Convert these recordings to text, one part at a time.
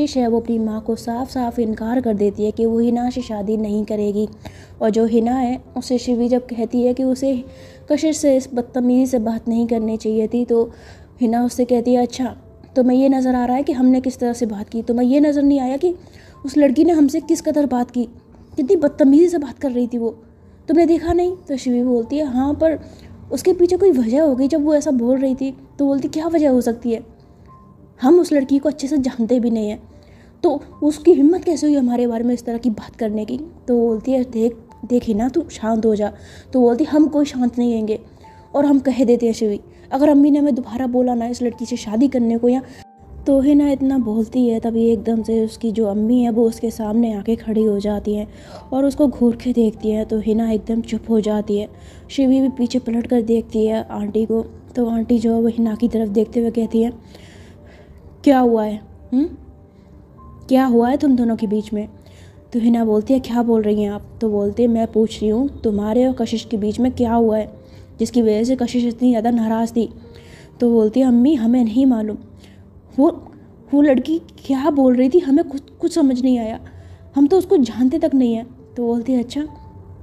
कशिश है वो अपनी माँ को साफ साफ इनकार कर देती है कि वो हिना से शादी नहीं करेगी। और जो हिना है उसे शिवी जब कहती है कि उसे कशिश से इस बदतमीज़ी से बात नहीं करनी चाहिए थी, तो हिना उससे कहती है अच्छा तुम्हें ये नज़र आ रहा है कि हमने किस तरह से बात की, तुम्हें ये नज़र नहीं आया कि उस लड़की ने हमसे किस कदर बात की, कितनी बदतमीज़ी से बात कर रही थी वो, तुमने देखा नहीं? तो शिवी बोलती है हाँ, पर उसके पीछे कोई वजह होगी जब वो ऐसा बोल रही थी। तो बोलती क्या वजह हो सकती है, हम उस लड़की को अच्छे से जानते भी नहीं हैं, तो उसकी हिम्मत कैसे हुई हमारे बारे में इस तरह की बात करने की। तो बोलती है देख देखी ना, तू शांत हो जा। तो बोलती हम कोई शांत नहीं रहेंगे और हम कह देते हैं शिवी, अगर अम्मी ने हमें दोबारा बोला ना इस लड़की से शादी करने को या, तो हिना इतना बोलती है तभी एकदम से उसकी जो अम्मी है वो उसके सामने आके खड़ी हो जाती हैं और उसको घूर के देखती है। तो हिना एकदम चुप हो जाती है। शिवी भी पीछे पलट कर देखती है आंटी को। तो आंटी जो है वो हिना की तरफ देखते हुए कहती है क्या हुआ है, क्या हुआ है तुम दोनों के बीच में? तो हिना बोलती है क्या बोल रही हैं आप? तो बोलती है मैं पूछ रही हूँ तुम्हारे और कशिश के बीच में क्या हुआ है जिसकी वजह से कशिश इतनी ज़्यादा नाराज़ थी। तो बोलती है अम्मी हमें नहीं मालूम, वो लड़की क्या बोल रही थी हमें कुछ समझ नहीं आया, हम तो उसको जानते तक नहीं है। तो बोलती है अच्छा,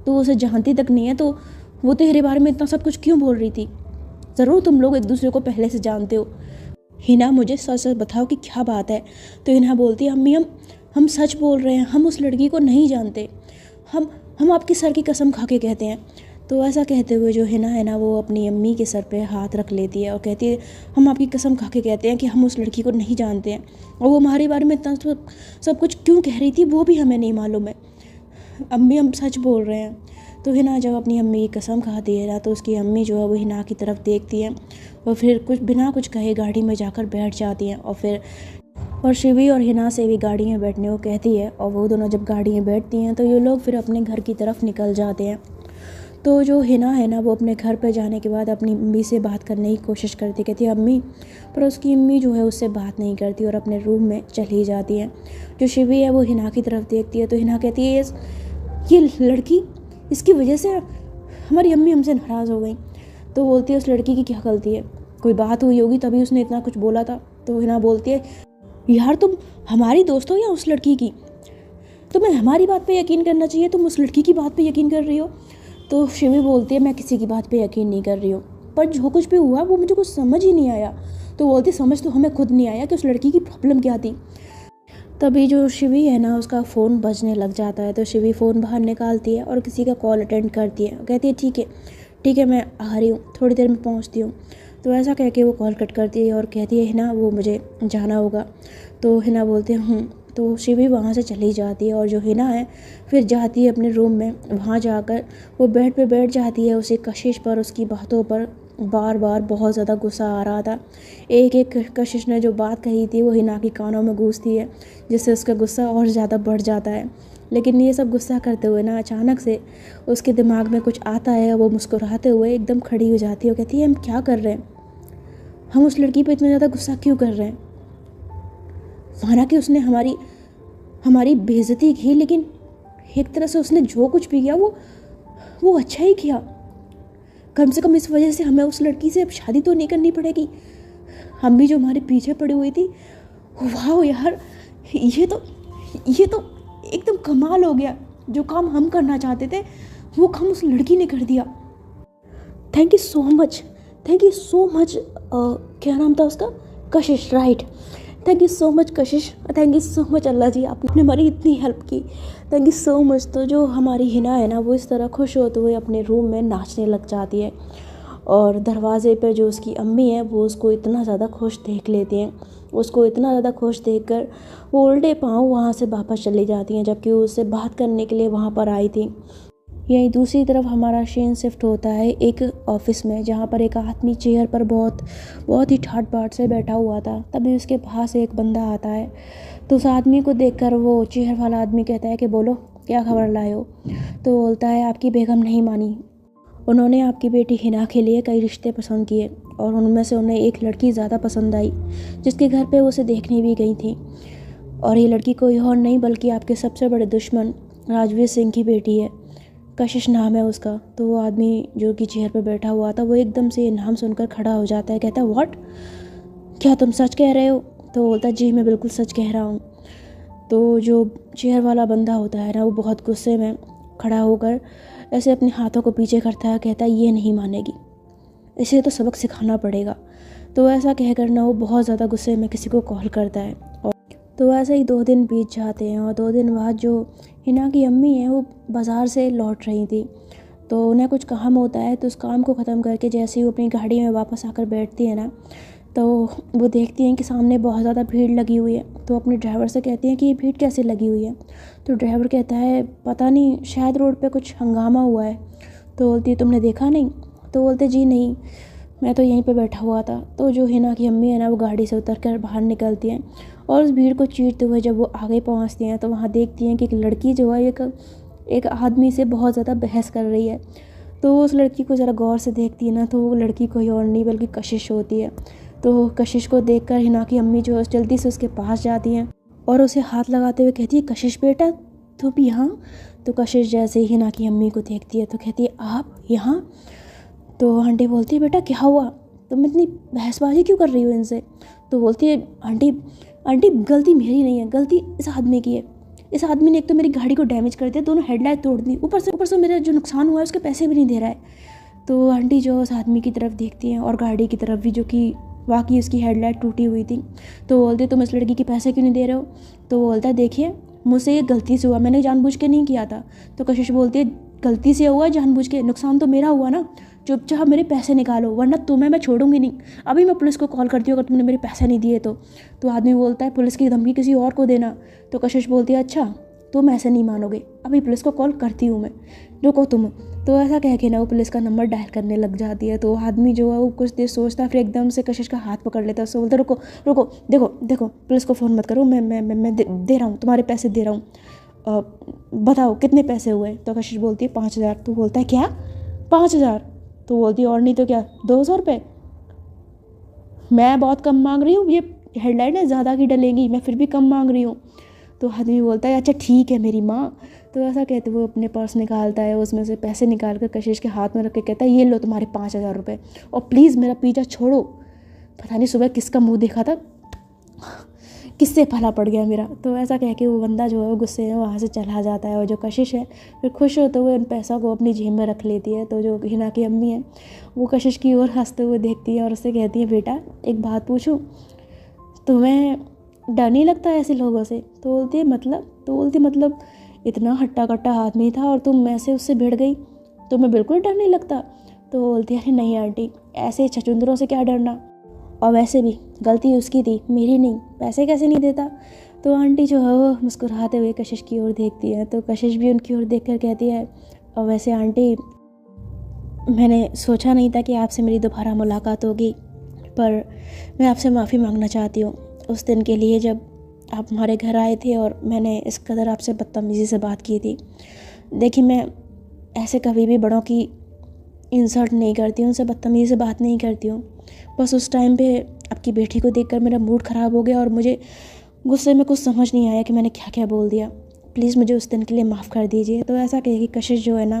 तो उसे जानती तक नहीं है तो वो तेरे बारे में इतना सब कुछ क्यों बोल रही थी? ज़रूर तुम लोग एक दूसरे को पहले से जानते हो। हिना मुझे सच सच बताओ कि क्या बात है? तो हिना बोलती है अम्मी हम सच बोल रहे हैं, हम उस लड़की को नहीं जानते, हम आपके सर की कसम खा के कहते हैं। तो ऐसा कहते हुए जो हिना है ना वो अपनी अम्मी के सर पे हाथ रख लेती है और कहती है हम आपकी कसम खा के कहते हैं कि हम उस लड़की को नहीं जानते हैं और वो हमारे बारे में इतना सब कुछ क्यों कह रही थी वो भी हमें नहीं मालूम है, अम्मी हम सच बोल रहे हैं। तो हिना जब अपनी अम्मी की कसम खाती है ना तो उसकी अम्मी जो है वो हिना की तरफ देखती है और फिर कुछ बिना कुछ कहे गाड़ी में जाकर बैठ जाती हैं और शिवी और हिना से भी गाड़ी में बैठने को कहती है और वो दोनों जब गाड़ी में बैठती हैं तो ये लोग फिर अपने घर की तरफ निकल जाते हैं। तो जो हिना है ना वो अपने घर पर जाने के बाद अपनी अम्मी से बात करने की कोशिश करती, कहती है अम्मी, पर उसकी अम्मी जो है उससे बात नहीं करती और अपने रूम में चली जाती है। जो शिवी है वो हिना की तरफ देखती है तो हिना कहती है ये लड़की, इसकी वजह से हमारी अम्मी हमसे नाराज़ हो गई। तो बोलती है उस लड़की की क्या गलती है, कोई बात हुई होगी तभी उसने इतना कुछ बोला था। तो हिना बोलती है यार तुम हमारी दोस्त हो या उस लड़की की, तुम्हें हमारी बात पे यकीन करना चाहिए, तुम उस लड़की की बात पे यकीन कर रही हो। तो शिवी बोलती है मैं किसी की बात पे यकीन नहीं कर रही हूँ, पर जो कुछ भी हुआ वो मुझे कुछ समझ ही नहीं आया। तो बोलती समझ तो हमें खुद नहीं आया कि उस लड़की की प्रॉब्लम क्या थी। तभी जो शिवी है ना उसका फ़ोन बजने लग जाता है। तो शिवी फ़ोन बाहर निकालती है और किसी का कॉल अटेंड करती है, कहती है ठीक है मैं आ रही हूँ, थोड़ी देर में पहुँचती हूँ। तो ऐसा कह के वो कॉल कट करती है और कहती है हिना वो मुझे जाना होगा। तो हिना बोलते हैं तो शिवी वहाँ से चली जाती है और जो हिना है फिर जाती है अपने रूम में। वहाँ जाकर वो बेड पे बैठ जाती है। उसे कशिश पर उसकी बातों पर बार बार बहुत ज़्यादा गुस्सा आ रहा था। एक कशिश ने जो बात कही थी वो हिना के कानों में गूंजती है जिससे उसका गुस्सा और ज़्यादा बढ़ जाता है। लेकिन ये सब गुस्सा करते हुए ना अचानक से उसके दिमाग में कुछ आता है। वो मुस्कुराते हुए एकदम खड़ी हो जाती है और कहती है हम क्या कर रहे हैं, हम उस लड़की पे इतना ज़्यादा गुस्सा क्यों कर रहे हैं? माना कि उसने हमारी बेइज्जती की, लेकिन एक तरह से उसने जो कुछ भी किया वो अच्छा ही किया। कम से कम इस वजह से हमें उस लड़की से अब शादी तो नहीं करनी पड़ेगी। हम भी जो हमारे पीछे पड़ी हुई थी, वाह यार ये तो एकदम कमाल हो गया। जो काम हम करना चाहते थे वो काम उस लड़की ने कर दिया। थैंक यू सो मच क्या नाम था उसका, कशिश, right. Thank you so much Kashish, thank you so much अल्लाह जी, आपने हमारी इतनी हेल्प की, थैंक यू सो मच। तो जो हमारी हिना है ना वो इस तरह खुश होते हुए अपने रूम में नाचने लग जाती है और दरवाजे पर जो उसकी अम्मी है वो उसको इतना ज़्यादा खुश देख लेती हैं। उसको इतना ज़्यादा खुश देखकर वो उल्टे पाँव वहाँ से वापस चली जाती हैं, जबकि वो उससे बात करने के लिए वहाँ पर आई थी। यहीं दूसरी तरफ हमारा सीन शिफ्ट होता है एक ऑफिस में, जहाँ पर एक आदमी चेयर पर बहुत ही ठाट बाट से बैठा हुआ था। तभी उसके पास एक बंदा आता है। तो उस आदमी को देखकर वो चेयर वाला आदमी कहता है कि बोलो क्या खबर लाए हो? तो बोलता है आपकी बेगम नहीं मानी, उन्होंने आपकी बेटी हिना के लिए कई रिश्ते पसंद किए और उनमें से उन्हें एक लड़की ज़्यादा पसंद आई जिसके घर पे वो उसे देखने भी गई थी। और ये लड़की कोई और नहीं बल्कि आपके सबसे बड़े दुश्मन राजवीर सिंह की बेटी है, कशिश नाम है उसका। तो वो आदमी जो कि चेयर पर बैठा हुआ था वो एकदम से ये नाम सुनकर खड़ा हो जाता है, कहता है व्हाट, क्या तुम सच कह रहे हो? तो बोलता है जी मैं बिल्कुल सच कह रहा हूँ। तो जो चेयर वाला बंदा होता है ना, वो बहुत गुस्से में खड़ा होकर ऐसे अपने हाथों को पीछे करता है, कहता है ये नहीं मानेगी, इसे तो सबक सिखाना पड़ेगा। तो ऐसा कहकर ना वो बहुत ज़्यादा गुस्से में किसी को कॉल करता है। और तो ऐसे ही 2 दिन बीत जाते हैं और 2 दिन बाद जो हिना की अम्मी है वो बाज़ार से लौट रही थी। तो उन्हें कुछ काम होता है, तो उस काम को ख़त्म करके जैसे ही वो अपनी गाड़ी में वापस आकर बैठती है ना, तो वो देखती हैं कि सामने बहुत ज़्यादा भीड़ लगी हुई है। तो अपने ड्राइवर से कहती हैं कि ये भीड़ कैसे लगी हुई है। तो ड्राइवर कहता है पता नहीं, शायद रोड पे कुछ हंगामा हुआ है। तो बोलती है तुमने देखा नहीं? तो बोलते जी नहीं, मैं तो यहीं पे बैठा हुआ था। तो जो हिना की अम्मी है ना, वो गाड़ी से उतर कर बाहर निकलती हैं और उस भीड़ को चीरते हुए जब वो आगे पहुंचती हैं तो वहाँ देखती हैं कि एक लड़की जो है एक आदमी से बहुत ज़्यादा बहस कर रही है। तो उस लड़की को ज़रा गौर से देखती है ना, तो वो लड़की कोई और नहीं बल्कि कशिश होती है। तो कशिश को देखकर हिना की अम्मी जो है जल्दी से उसके पास जाती हैं और उसे हाथ लगाते हुए कहती है कशिश बेटा तुम यहाँ? तो कशिश जैसे ही हिना की अम्मी को देखती है तो कहती है आप यहाँ? तो आंटी बोलती है बेटा क्या हुआ, तुम इतनी बहसबाजी क्यों कर रही हो इनसे? तो बोलती है आंटी आंटी गलती मेरी नहीं है, गलती इस आदमी की है। इस आदमी ने एक तो मेरी गाड़ी को डैमेज कर दिया, दोनों हेडलाइट तोड़ दी, ऊपर से मेरा जो नुकसान हुआ है उसके पैसे भी नहीं दे रहा है। तो आंटी जो उस आदमी की तरफ देखती हैं और गाड़ी की तरफ भी, जो कि वाकई उसकी हेडलाइट टूटी हुई थी। तो बोलते तुम इस लड़की के पैसे क्यों नहीं दे रहे हो? तो बोलता है देखिए मुझसे ये गलती से हुआ, मैंने जानबूझ के नहीं किया था। तो कशिश बोलती है गलती से हुआ, जानबूझ के, नुकसान तो मेरा हुआ ना, चुपचाप मेरे पैसे निकालो वरना तुम्हें मैं छोड़ूंगी नहीं, अभी मैं पुलिस को कॉल करती हूँ अगर तुमने मेरे पैसे नहीं दिए तो। तो आदमी बोलता है पुलिस की धमकी किसी और को देना। तो कशिश बोलती है अच्छा तुम ऐसे नहीं मानोगे, अभी पुलिस को कॉल करती हूँ मैं, रुको तुम। तो ऐसा कह के ना वो पुलिस का नंबर डायल करने लग जाती है। तो आदमी जो है वो कुछ देर सोचता है, फिर एकदम से कशिश का हाथ पकड़ लेता है, उससे बोलता है रुको रुको, देखो देखो पुलिस को फ़ोन मत करो, मैं दे रहा हूँ, तुम्हारे पैसे दे रहा हूँ, बताओ कितने पैसे हुए? तो कशिश बोलती है 5,000। तो बोलता है क्या 5,000? तो बोलती है और नहीं तो क्या 200 रुपये? मैं बहुत कम मांग रही हूँ, ये हेडलाइट है ज़्यादा की डलेंगी, मैं फिर भी कम मांग रही हूँ। तो आदमी बोलता है अच्छा ठीक है मेरी माँ। तो ऐसा कहते वो अपने पर्स निकालता है, उसमें से पैसे निकाल कर कशिश के हाथ में रख के कहता है ये लो तुम्हारे 5,000 रुपये, और प्लीज़ मेरा पीछा छोड़ो। पता नहीं सुबह किसका मुंह देखा था, किससे भला पड़ गया मेरा। तो ऐसा कह के वो बंदा जो है वो गुस्से में वहाँ से चला जाता है और जो कशिश है फिर खुश होते हुए उन पैसों को अपनी जेब में रख लेती है। तो जो हिना की अम्मी है वो कशिश की ओर हंसते हुए देखती है और उससे कहती है बेटा एक बात पूछूं, तुम्हें डर नहीं लगता ऐसे लोगों से? तो बोलती है मतलब? तो बोलती मतलब इतना हट्टा कट्टा आदमी था और तुम ऐसे उससे भिड़ गई, तुम्हें बिल्कुल डर नहीं लगता? तो बोलती है अरे नहीं आंटी, ऐसे छछुंदरों से क्या डरना, और वैसे भी गलती उसकी थी मेरी नहीं, पैसे कैसे नहीं देता? तो आंटी जो है वो मुस्कुराते हुए कशिश की ओर देखती है। तो कशिश भी उनकी ओर देख कर कहती है और वैसे आंटी मैंने सोचा नहीं था कि आपसे मेरी दोबारा मुलाकात होगी, पर मैं आपसे माफ़ी मांगना चाहती हूँ उस दिन के लिए जब आप हमारे घर आए थे और मैंने इस कदर आपसे बदतमीज़ी से बात की थी। देखिए मैं ऐसे कभी भी बड़ों की इंसल्ट नहीं करती हूँ, उनसे बदतमीज़ी से बात नहीं करती हूँ। बस उस टाइम पे आपकी बेटी को देखकर मेरा मूड ख़राब हो गया और मुझे गुस्से में कुछ समझ नहीं आया कि मैंने क्या क्या बोल दिया, प्लीज़ मुझे उस दिन के लिए माफ़ कर दीजिए। तो ऐसा कहे कि कशिश जो है ना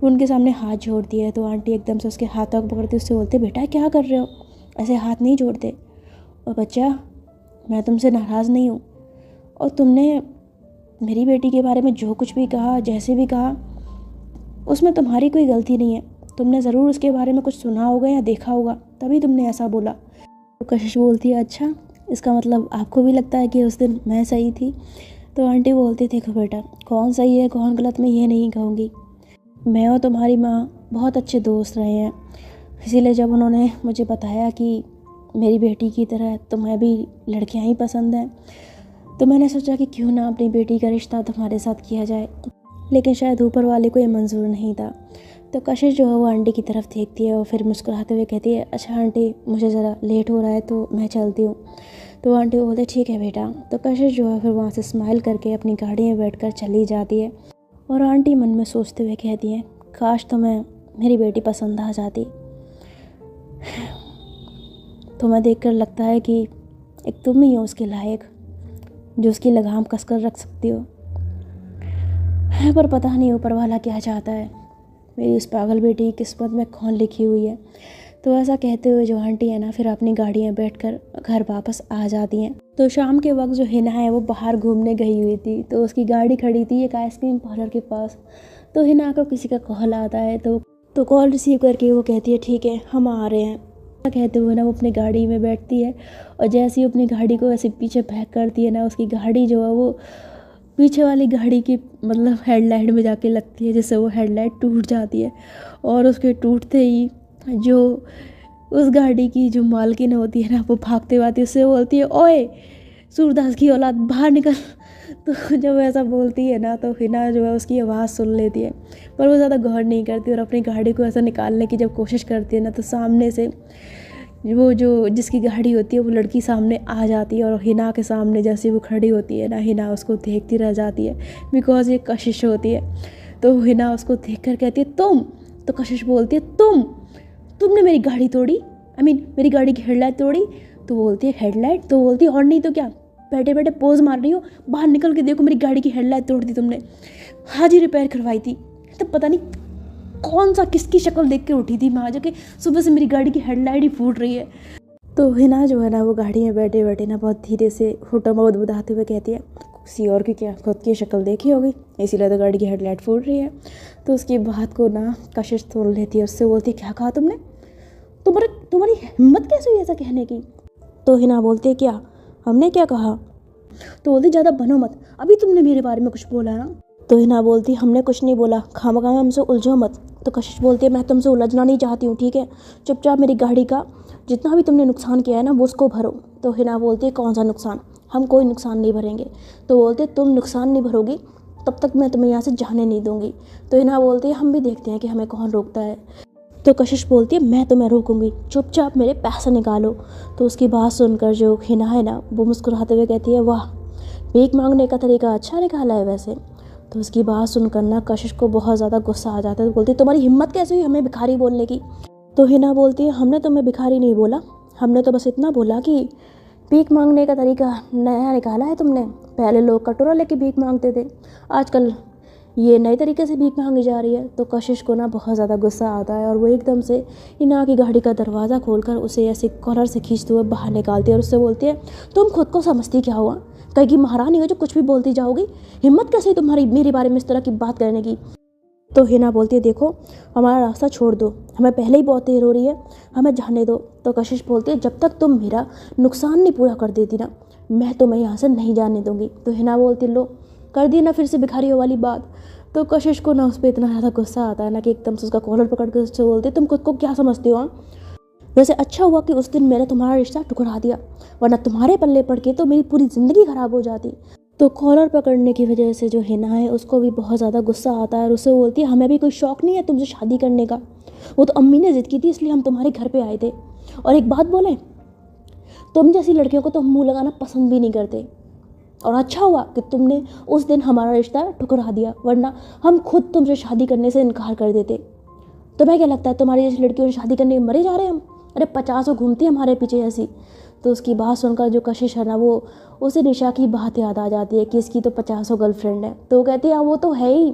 वो उनके सामने हाथ जोड़ती है। तो आंटी एकदम से उसके हाथों को पकड़ती उससे बोलते बेटा क्या कर रहे हो, ऐसे हाथ नहीं जोड़ते। और बच्चा मैं तुमसे नाराज़ नहीं हूँ, और तुमने मेरी बेटी के बारे में जो कुछ भी कहा, जैसे भी कहा, उसमें तुम्हारी कोई गलती नहीं है। तुमने ज़रूर उसके बारे में कुछ सुना होगा या देखा होगा, तभी तुमने ऐसा बोला। तो कशिश बोलती है अच्छा, इसका मतलब आपको भी लगता है कि उस दिन मैं सही थी? तो आंटी बोलती देखो बेटा, कौन सही है कौन गलत मैं ये नहीं कहूँगी, मैं और तुम्हारी माँ बहुत अच्छे दोस्त रहे हैं, इसीलिए जब उन्होंने मुझे बताया कि मेरी बेटी की तरह तुम्हें भी लड़कियाँ ही पसंद हैं, तो मैंने सोचा कि क्यों ना अपनी बेटी का रिश्ता तुम्हारे साथ किया जाए, लेकिन शायद ऊपर वाले को ये मंजूर नहीं था। तो कशिश जो है वो आंटी की तरफ देखती है और फिर मुस्कुराते हुए कहती है अच्छा आंटी मुझे ज़रा लेट हो रहा है तो मैं चलती हूँ। तो आंटी बोलते ठीक है बेटा। तो कशिश जो है फिर वहाँ से स्माइल करके अपनी गाड़ी में बैठकर चली जाती है और आंटी मन में सोचते हुए कहती हैं काश तुम्हें मेरी बेटी पसंद आ जाती। तुम्हें देखकर लगता है कि एक तुम ही हो उसके लायक जो उसकी लगाम कसकर रख सकती हो, पर पता नहीं ऊपर वाला क्या चाहता है, मेरी उस पागल बेटी की किस्मत में कौन लिखी हुई है तो ऐसा कहते हुए जो आंटी है ना फिर अपनी गाड़ी में बैठकर घर वापस आ जाती हैं। तो शाम के वक्त जो हिना है वो बाहर घूमने गई हुई थी, तो उसकी गाड़ी खड़ी थी एक आइसक्रीम पार्लर के पास। तो हिना को किसी का कॉल आता है, तो कॉल रिसीव करके वो कहती है ठीक है हम आ रहे हैं। कहते हुए ना वो अपनी गाड़ी में बैठती है और जैसे ही अपनी गाड़ी को ऐसे पीछे बैक करती है ना, उसकी गाड़ी जो है वो पीछे वाली गाड़ी की मतलब हेडलाइट में जाके लगती है, जिससे वो हेडलाइट टूट जाती है। और उसके टूटते ही जो उस गाड़ी की जो मालकिन होती है ना वो भागते हुए आती है, उससे बोलती है ओए सूरदास की औलाद बाहर निकल। तो जब ऐसा बोलती है ना तो हिना जो है उसकी आवाज़ सुन लेती है, पर वो ज़्यादा गौर नहीं करती और अपनी गाड़ी को ऐसा निकालने की जब कोशिश करती है ना तो सामने से वो जो जिसकी गाड़ी होती है वो लड़की सामने आ जाती है। और हिना के सामने जैसे वो खड़ी होती है ना, हिना उसको देखती रह जाती है बिकॉज ये कशिश होती है। तो हिना उसको देख कर कहती है तुम, तो कशिश बोलती है तुमने मेरी गाड़ी तोड़ी, मेरी गाड़ी की हेडलाइट तोड़ी। तो बोलती है हेडलाइट, तो बोलती है और नहीं तो क्या, बैठे बैठे पोज मार रही हो, बाहर निकल के देखो मेरी गाड़ी की हेडलाइट तोड़ दी तुमने, आज ही रिपेयर करवाई थी। तो पता नहीं कौन सा किसकी शक्ल देख के उठी थी मैं आज कि सुबह से मेरी गाड़ी की हेडलाइट ही फूट रही है। तो हिना जो है ना वो गाड़ी में बैठे बैठे ना बहुत धीरे से होटा माउथ बताते हुए कहती है किसी और की क्या खुद की शक्ल देखी होगी, इसीलिए तो गाड़ी की हेडलाइट फूट रही है। तो उसकी बात को ना कशिश सुन लेती है, उससे बोलती है क्या कहा तुमने, तुम्हारी हिम्मत कैसे हुई ऐसा कहने की। तो हिना बोलती है क्या, हमने क्या कहा। तो बोलती ज़्यादा बनो मत, अभी तुमने मेरे बारे में कुछ बोला ना। तो हिना बोलती हमने कुछ नहीं बोला, खामखा हमसे उलझो मत। तो कशिश बोलती है मैं तुमसे उलझना नहीं चाहती हूँ, ठीक है, चुपचाप मेरी गाड़ी का जितना भी तुमने नुकसान किया है ना वो उसको भरो। तो हिना बोलती है कौन सा नुकसान, हम कोई नुकसान नहीं भरेंगे। तो बोलते तुम नुकसान नहीं भरोगी तब तक मैं तुम्हें यहाँ से जाने नहीं दूँगी। तो हिना बोलती है हम भी देखते हैं कि हमें कौन रोकता है। तो कशिश बोलती है मैं तुम्हें रोकूंगी, चुपचाप मेरे पैसे निकालो। तो उसकी बात सुनकर जो हिना है ना वो मुस्कुराते हुए कहती है वाह, भीख मांगने का तरीका अच्छा निकाला है वैसे। तो उसकी बात सुनकर ना कशिश को बहुत ज़्यादा गुस्सा आ जाता है। तो बोलती है तुम्हारी हिम्मत कैसे हुई हमें भिखारी बोलने की। तो हिना बोलती है हमने तुम्हें भिखारी नहीं बोला, हमने तो बस इतना बोला कि भीख मांगने का तरीका नया निकाला है तुमने। पहले लोग कटोरा लेके भीख मांगते थे, आजकल ये नए तरीके से भीख मांगी जा रही है। तो कशिश को ना बहुत ज़्यादा गुस्सा आता है और वो एकदम से हिना की गाड़ी का दरवाज़ा खोलकर उसे ऐसे कॉलर से खींचते हुए बाहर निकालती है और उससे बोलती है तुम खुद को समझती क्या हुआ, कहीं की महारानी हो जो कुछ भी बोलती जाओगी, हिम्मत कैसे तुम्हारी मेरे बारे में इस तरह की बात करने की। तो हिना बोलती है देखो हमारा रास्ता छोड़ दो, हमें पहले ही बहुत देर हो रही है, हमें जाने दो। तो कशिश बोलती है जब तक तुम मेरा नुकसान नहीं पूरा कर देती ना मैं तुम्हें यहाँ से नहीं जाने दूँगी। तो हिना बोलती लो कर दी ना फिर से भिखारियों वाली बात। तो कशिश को ना उस पर इतना ज़्यादा गुस्सा आता है ना कि एकदम से उसका कॉलर पकड़ कर उससे बोलती तुम खुद को क्या समझती हो। वैसे अच्छा हुआ कि उस दिन मैंने तुम्हारा रिश्ता ठुकरा दिया, वरना तुम्हारे पल्ले पड़ के तो मेरी पूरी ज़िंदगी ख़राब हो जाती। तो कॉलर पकड़ने की वजह से जो हिना है उसको भी बहुत ज़्यादा गुस्सा आता है और उससे बोलती है हमें भी कोई शौक़ नहीं है तुमसे शादी करने का, वो तो अम्मी ने ज़िद की थी इसलिए हम तुम्हारे घर पे आए थे। और एक बात बोलें, तुम जैसी लड़कियों को तो हम मुँह लगाना पसंद भी नहीं करते, और अच्छा हुआ कि तुमने उस दिन हमारा रिश्ता ठुकरा दिया, वरना हम खुद तुमसे शादी करने से इनकार कर देते। तुम्हें क्या लगता है तुम्हारी जैसी लड़कियों से शादी करने मरे जा रहे हैं हम, अरे 50 घूमती है हमारे पीछे ऐसी। तो उसकी बात सुनकर जो कशिश है ना वो उसे निशा की बात याद आ जाती है कि इसकी तो 50 गर्लफ्रेंड है। तो वो कहती है वो तो है ही,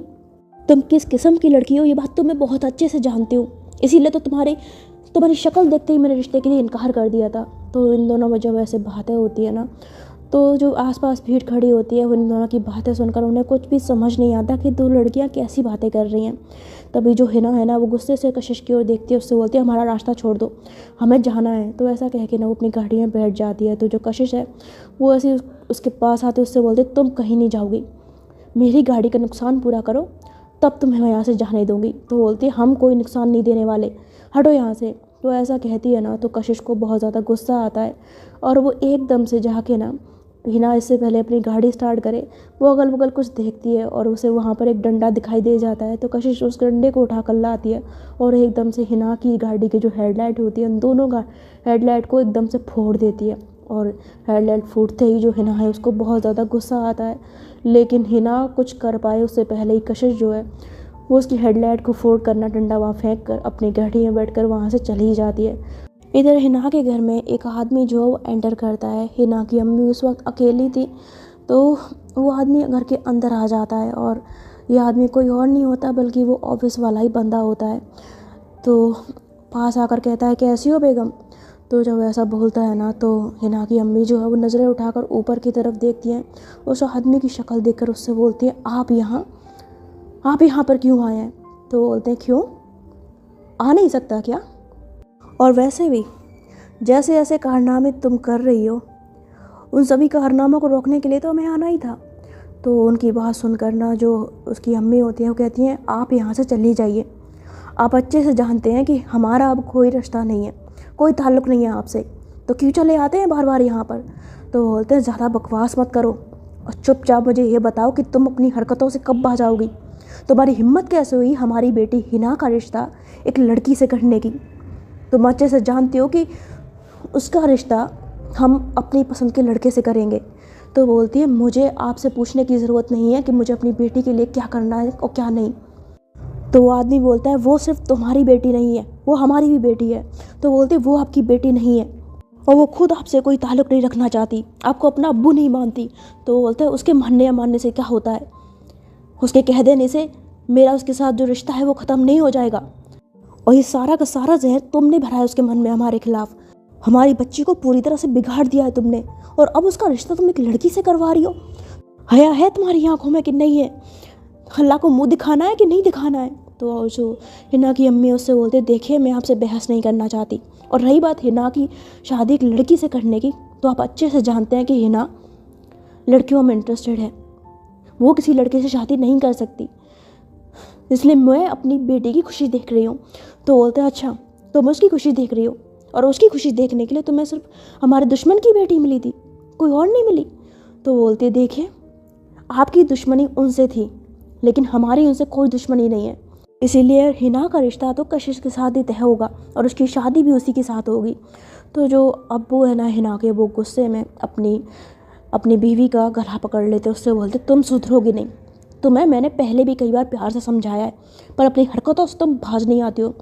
तुम किस किस्म की लड़की हो ये बात तो मैं बहुत अच्छे से जानती हूँ, इसीलिए तो तुम्हारी शक्ल देखते ही मेरे रिश्ते के लिए इनकार कर दिया था। तो इन दोनों में जब ऐसे बातें होती है ना तो जो आसपास भीड़ खड़ी होती है वो इन दोनों की बातें सुनकर उन्हें कुछ भी समझ नहीं आता कि दो लड़कियां कैसी बातें कर रही हैं। तभी जो हिना है ना वो गुस्से से कशिश की ओर देखती है, उससे बोलती है हमारा रास्ता छोड़ दो, हमें जाना है। तो ऐसा कह के ना वो अपनी गाड़ी में बैठ जाती है। तो जो कशिश है वो ऐसे उसके पास आते उससे बोलते तुम कहीं नहीं जाओगी, मेरी गाड़ी का नुकसान पूरा करो तब तुम्हें मैं यहाँ से जाने दूँगी। तो बोलती है हम कोई नुकसान नहीं देने वाले, हटो यहाँ से। तो ऐसा कहती है ना तो कशिश को बहुत ज़्यादा गुस्सा आता है और वो एकदम से जाके ना हिना इससे पहले अपनी गाड़ी स्टार्ट करे वो अगल बगल कुछ देखती है और उसे वहाँ पर एक डंडा दिखाई दे जाता है। तो कशिश उस डंडे को उठा कर लाती है और एकदम से हिना की गाड़ी की जो हेडलाइट होती है उन दोनों का हेडलाइट को एकदम से फोड़ देती है। और हेडलाइट फूटते ही जो हिना है उसको बहुत ज़्यादा गुस्सा आता है, लेकिन हिना कुछ कर पाए उससे पहले ही कशिश जो है वो उसकी हेडलाइट को फोड़ करना डंडा वहाँ फेंक कर अपनी गाड़ी में बैठ कर वहाँ से चली जाती है। इधर हिना के घर में एक आदमी जो वो एंटर करता है। हिना की अम्मी उस वक्त अकेली थी, तो वो आदमी घर के अंदर आ जाता है और ये आदमी कोई और नहीं होता बल्कि वो ऑफिस वाला ही बंदा होता है। तो पास आकर कहता है कैसी हो बेगम। तो जब ऐसा बोलता है ना तो हिना की अम्मी जो है वो नज़रें उठाकर ऊपर की तरफ देखती हैं। उस आदमी की शक्ल देखकर उससे बोलती है आप यहाँ पर क्यों आए हैं। तो बोलते हैं क्यों, आ नहीं सकता क्या? और वैसे भी जैसे जैसे कारनामे तुम कर रही हो उन सभी कारनामों को रोकने के लिए तो हमें आना ही था। तो उनकी बात सुनकर ना जो उसकी अम्मी होती है वो कहती हैं आप यहाँ से चली जाइए, आप अच्छे से जानते हैं कि हमारा अब कोई रिश्ता नहीं है, कोई ताल्लुक़ नहीं है आपसे, तो क्यों चले आते हैं बार बार यहाँ पर। तो बोलते हैं ज़्यादा बकवास मत करो और चुपचाप मुझे ये बताओ कि तुम अपनी हरकतों से कब बाज आओगी। तुम्हारी हिम्मत कैसे हुई हमारी बेटी हिना का रिश्ता एक लड़की से करने की। तुम अच्छे से जानती हो कि उसका रिश्ता हम अपनी पसंद के लड़के से करेंगे। तो बोलती है मुझे आपसे पूछने की ज़रूरत नहीं है कि मुझे अपनी बेटी के लिए क्या करना है और क्या नहीं। तो वो आदमी बोलता है वो सिर्फ तुम्हारी बेटी नहीं है, वो हमारी भी बेटी है। तो बोलती है वो आपकी बेटी नहीं है और वो खुद आपसे कोई ताल्लुक़ नहीं रखना चाहती, आपको अपना अब्बू नहीं मानती। तो बोलते हैं उसके मानने या मानने से क्या होता है, उसके कह देने से मेरा उसके साथ जो रिश्ता है वो ख़त्म नहीं हो जाएगा। और ये सारा का सारा जहर तुमने भरा है उसके मन में हमारे खिलाफ, हमारी बच्ची को पूरी तरह से बिगाड़ दिया है तुमने, और अब उसका रिश्ता तुम एक लड़की से करवा रही हो। हया है तुम्हारी आंखों में कि नहीं है? अल्लाह को मुंह दिखाना है कि नहीं दिखाना है? तो जो हिना की अम्मी उससे बोलते देखिए मैं आपसे बहस नहीं करना चाहती, और रही बात हिना की शादी एक लड़की से करने की, तो आप अच्छे से जानते हैं कि हिना लड़कियों में इंटरेस्टेड है, वो किसी लड़के से शादी नहीं कर सकती, इसलिए मैं अपनी बेटी की खुशी देख रही हूँ। तो बोलते हैं अच्छा तो मैं उसकी खुशी देख रही हूँ, और उसकी खुशी देखने के लिए तुम्हें सिर्फ हमारे दुश्मन की बेटी मिली थी, कोई और नहीं मिली। तो बोलते देखिए आपकी दुश्मनी उनसे थी लेकिन हमारी उनसे कोई दुश्मनी नहीं है, इसीलिए हिना का रिश्ता तो कशिश के साथ ही तय होगा और उसकी शादी भी उसी के साथ होगी। तो जो अब्बू है ना हिना के, वो गुस्से में अपनी बीवी का गला पकड़ लेते, उससे बोलते तुम सुधरोगी नहीं, तुम्हें मैंने पहले भी कई बार प्यार से समझाया है पर अपनी हरकतों से तुम भाज नहीं आती हो।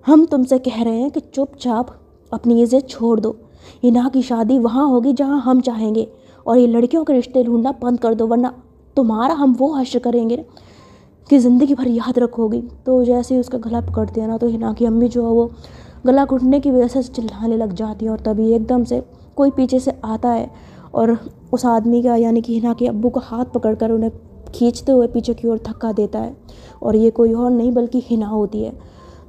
हम तुमसे कह रहे हैं कि चुपचाप अपनी इज्जत छोड़ दो, हिना की शादी वहाँ होगी जहाँ हम चाहेंगे, और ये लड़कियों के रिश्ते ढूंढना बंद कर दो, वरना तुम्हारा हम वो हश्र करेंगे कि ज़िंदगी भर याद रखोगी। तो जैसे ही उसका गला पकड़ते हैं ना तो हिना की अम्मी जो है वो गला घुटने की वजह से चिल्लाने लग जाती है, और तभी एकदम से कोई पीछे से आता है और उस आदमी का यानी कि हिना के अब्बू का हाथ पकड़कर उन्हें खींचते हुए पीछे की ओर धक्का देता है, और ये कोई और नहीं बल्कि हिना होती है।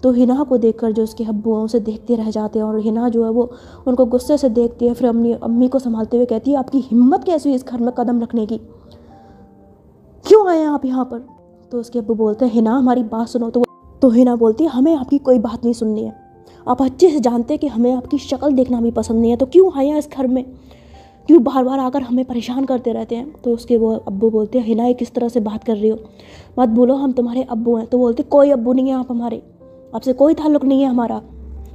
तो हिना को देखकर जो उसके अब्बू हैं उसे देखते रह जाते हैं, और हिना जो है वो उनको गुस्से से देखती है, फिर अपनी अम्मी को संभालते हुए कहती है आपकी हिम्मत कैसी हुई इस घर में कदम रखने की, क्यों आए आप यहाँ पर? तो उसके अब्बू बोलते हैं हिना हमारी बात सुनो। तो हिना बोलती है हमें आपकी कोई बात नहीं सुननी है, आप अच्छे से जानते हैं कि हमें आपकी शक्ल देखना भी पसंद नहीं है, तो क्यों आए हैं इस घर में, क्यों बार बार आकर हमें परेशान करते रहते हैं। तो उसके वो अब्बू बोलते हैं हिना ये किस तरह से बात कर रही हो, मत बोलो हम तुम्हारे अब्बू हैं। तो बोलते कोई अब्बू नहीं है आप हमारे, आपसे कोई ताल्लुक़ नहीं है हमारा,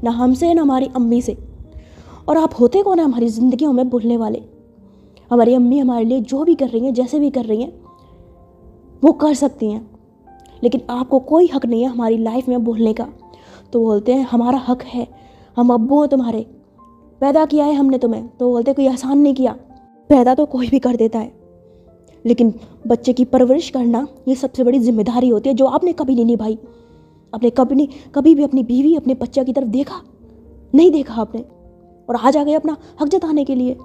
ना हमसे ना हमारी अम्मी से, और आप होते कौन है हमारी ज़िंदगियों में बोलने वाले। हमारी अम्मी हमारे लिए जो भी कर रही हैं जैसे भी कर रही हैं वो कर सकती हैं, लेकिन आपको कोई हक नहीं है हमारी लाइफ में बोलने का। तो बोलते हैं हमारा हक है, हम अब्बू हैं तुम्हारे, पैदा किया है हमने तुम्हें। तो बोलते कोई एहसान नहीं किया, पैदा तो कोई भी कर देता है, लेकिन बच्चे की परवरिश करना ये सबसे बड़ी जिम्मेदारी होती है जो आपने कभी नहीं निभाई। आपने कभी भी अपनी बीवी अपने बच्चे की तरफ देखा नहीं, देखा आपने, और आज आ गए अपना हक जताने के लिए।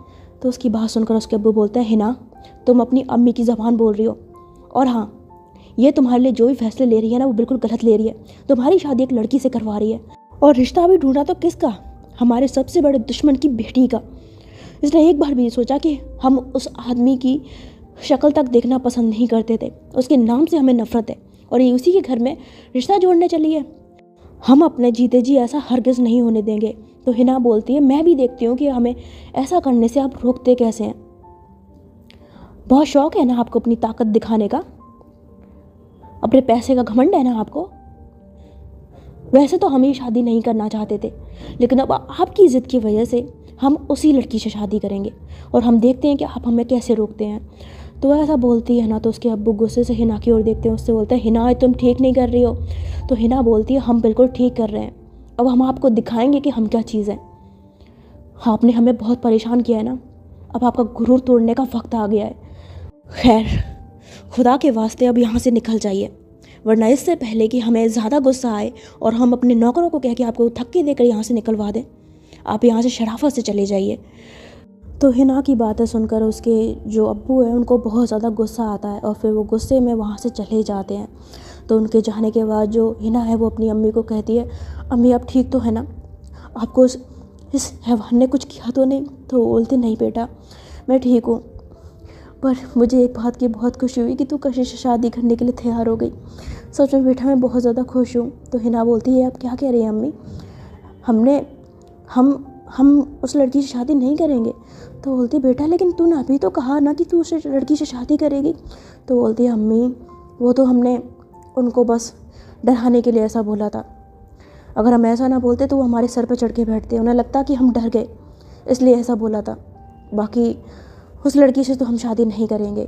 तो उसकी बात सुनकर उसके अब्बू बोलते हैं हिना तुम अपनी अम्मी की ज़बान बोल रही हो, और हाँ ये तुम्हारे लिए जो भी फैसले ले रही है ना वो बिल्कुल गलत ले रही है, तुम्हारी शादी एक लड़की से करवा रही है, और रिश्ता भी ढूंढा तो किसका, हमारे सबसे बड़े दुश्मन की बेटी का। इसने एक बार भी सोचा कि हम उस आदमी की शक्ल तक देखना पसंद नहीं करते थे, उसके नाम से हमें नफरत है, और ये उसी के घर में रिश्ता जोड़ने चली है, हम अपने जीते जी ऐसा हरगिज़ नहीं होने देंगे। तो हिना बोलती है मैं भी देखती हूँ कि हमें ऐसा करने से आप रोकते कैसे हैं, बहुत शौक है ना आपको अपनी ताकत दिखाने का, अपने पैसे का घमंड है ना आपको। वैसे तो हम ये शादी नहीं करना चाहते थे, लेकिन अब आपकी ज़िद की वजह से हम उसी लड़की से शादी करेंगे, और हम देखते हैं कि आप हमें कैसे रोकते हैं। तो ऐसा बोलती है ना तो उसके अब्बू गुस्से से हिना की ओर देखते हैं, उससे बोलते हैं हिना तुम ठीक नहीं कर रही हो। तो हिना बोलती है हम बिल्कुल ठीक कर रहे हैं, अब हम आपको दिखाएंगे कि हम क्या चीज़ हैं। आपने हमें बहुत परेशान किया है ना, अब आपका गुरूर तोड़ने का वक्त आ गया है। खैर खुदा के वास्ते अब यहाँ से निकल जाइए, वरना इससे पहले कि हमें ज़्यादा गुस्सा आए और हम अपने नौकरों को कह के आपको थक्के देकर यहाँ से निकलवा दें, आप यहाँ से शराफत से चले जाइए। तो हिना की बातें सुनकर उसके जो अब्बू हैं उनको बहुत ज़्यादा गुस्सा आता है और फिर वो गुस्से में वहाँ से चले जाते हैं। तो उनके जाने के बाद जो हिना है वो अपनी अम्मी को कहती है, अम्मी आप ठीक तो है ना, आपको इस हैवान ने कुछ किया तो नहीं? तो वो बोलते नहीं बेटा मैं ठीक हूँ, पर मुझे एक बात की बहुत खुशी हुई कि तू कशिश से शादी करने के लिए तैयार हो गई। सच में बेटा मैं बहुत ज़्यादा खुश हूँ। तो हिना बोलती है आप क्या कह रही हैं अम्मी, हम उस लड़की से शादी नहीं करेंगे। तो बोलती बेटा लेकिन तूने अभी तो कहा ना कि तू उस लड़की से शादी करेगी। तो बोलती है अम्मी वो तो हमने उनको बस डराने के लिए ऐसा बोला था, अगर हम ऐसा ना बोलते तो वो हमारे सर पर चढ़ के बैठते, उन्हें लगता कि हम डर गए इसलिए ऐसा बोला था, बाकी उस लड़की से तो हम शादी नहीं करेंगे।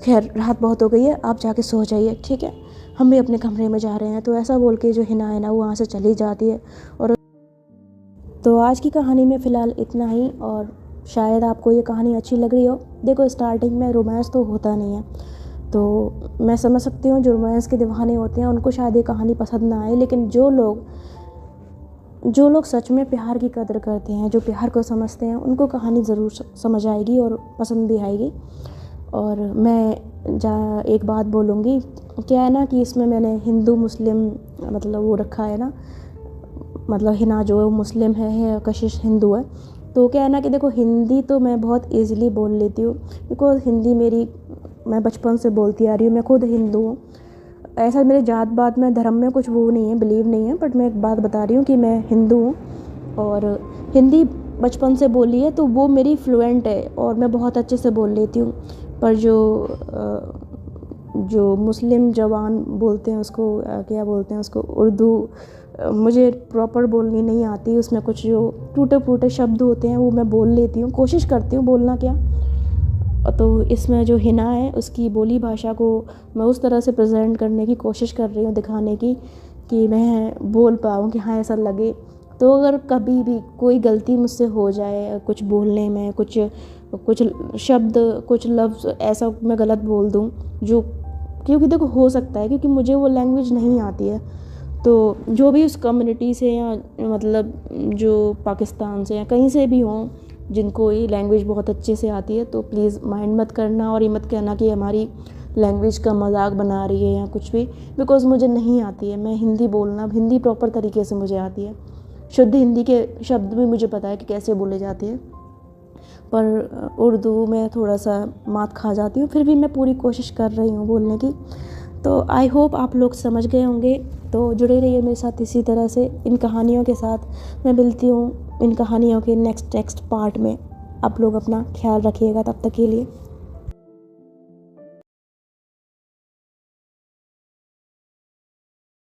खैर रात बहुत हो गई है, आप जाके सो जाइए, ठीक है, हम भी अपने कमरे में जा रहे हैं। तो ऐसा बोल के जो हिना है ना वो वहाँ से चली जाती है। और तो आज की कहानी में फ़िलहाल इतना ही, और शायद आपको ये कहानी अच्छी लग रही हो। देखो स्टार्टिंग में रोमांस तो होता नहीं है, तो मैं समझ सकती हूँ जो रोमांस के दीवाने होते हैं उनको शायद ये कहानी पसंद ना आए, लेकिन जो लोग सच में प्यार की कदर करते हैं, जो प्यार को समझते हैं, उनको कहानी ज़रूर समझ आएगी और पसंद भी आएगी। और मैं एक बात बोलूँगी, क्या है ना कि इसमें मैंने हिंदू मुस्लिम मतलब वो रखा है ना, मतलब हिना जो मुस्लिम है कशिश हिंदू है। तो क्या है ना कि देखो हिंदी तो मैं बहुत ईज़िली बोल लेती हूँ, बिकॉज़ हिंदी मैं बचपन से बोलती आ रही हूँ, मैं खुद हिंदू हूँ। ऐसा मेरे जात बात में धर्म में कुछ वो नहीं है, बिलीव नहीं है, बट मैं एक बात बता रही हूँ कि मैं हिंदू हूँ और हिंदी बचपन से बोली है, तो वो मेरी फ्लुएंट है और मैं बहुत अच्छे से बोल लेती हूँ। पर जो मुस्लिम जवान बोलते हैं उसको क्या बोलते हैं उसको, उर्दू, मुझे प्रॉपर बोलनी नहीं आती, उसमें कुछ जो टूटे फूटे शब्द होते हैं वो मैं बोल लेती हूँ, कोशिश करती हूँ बोलना क्या। तो इसमें जो हिना है उसकी बोली भाषा को मैं उस तरह से प्रेजेंट करने की कोशिश कर रही हूँ, दिखाने की कि मैं बोल पाऊँ कि हाँ ऐसा लगे। तो अगर कभी भी कोई गलती मुझसे हो जाए कुछ बोलने में, कुछ शब्द कुछ लफ्ज़ ऐसा मैं गलत बोल दूँ, जो क्योंकि देखो हो सकता है क्योंकि मुझे वो लैंग्वेज नहीं आती है, तो जो भी उस कम्युनिटी से या मतलब जो पाकिस्तान से या कहीं से भी हों जिनको ये लैंग्वेज बहुत अच्छे से आती है, तो प्लीज़ माइंड मत करना और ये मत कहना कि हमारी लैंग्वेज का मजाक बना रही है या कुछ भी, बिकॉज़ मुझे नहीं आती है। मैं हिंदी प्रॉपर तरीके से मुझे आती है, शुद्ध हिंदी के शब्द भी मुझे पता है कि कैसे बोले जाते हैं, पर उर्दू में थोड़ा सा मात खा जाती हूँ, फिर भी मैं पूरी कोशिश कर रही हूँ बोलने की। तो आई होप आप लोग समझ गए होंगे। तो जुड़े रहिए मेरे साथ इसी तरह से इन कहानियों के साथ। मैं मिलती हूँ इन कहानियों के नेक्स्ट पार्ट में। आप लोग अपना ख्याल रखिएगा, तब तक के लिए।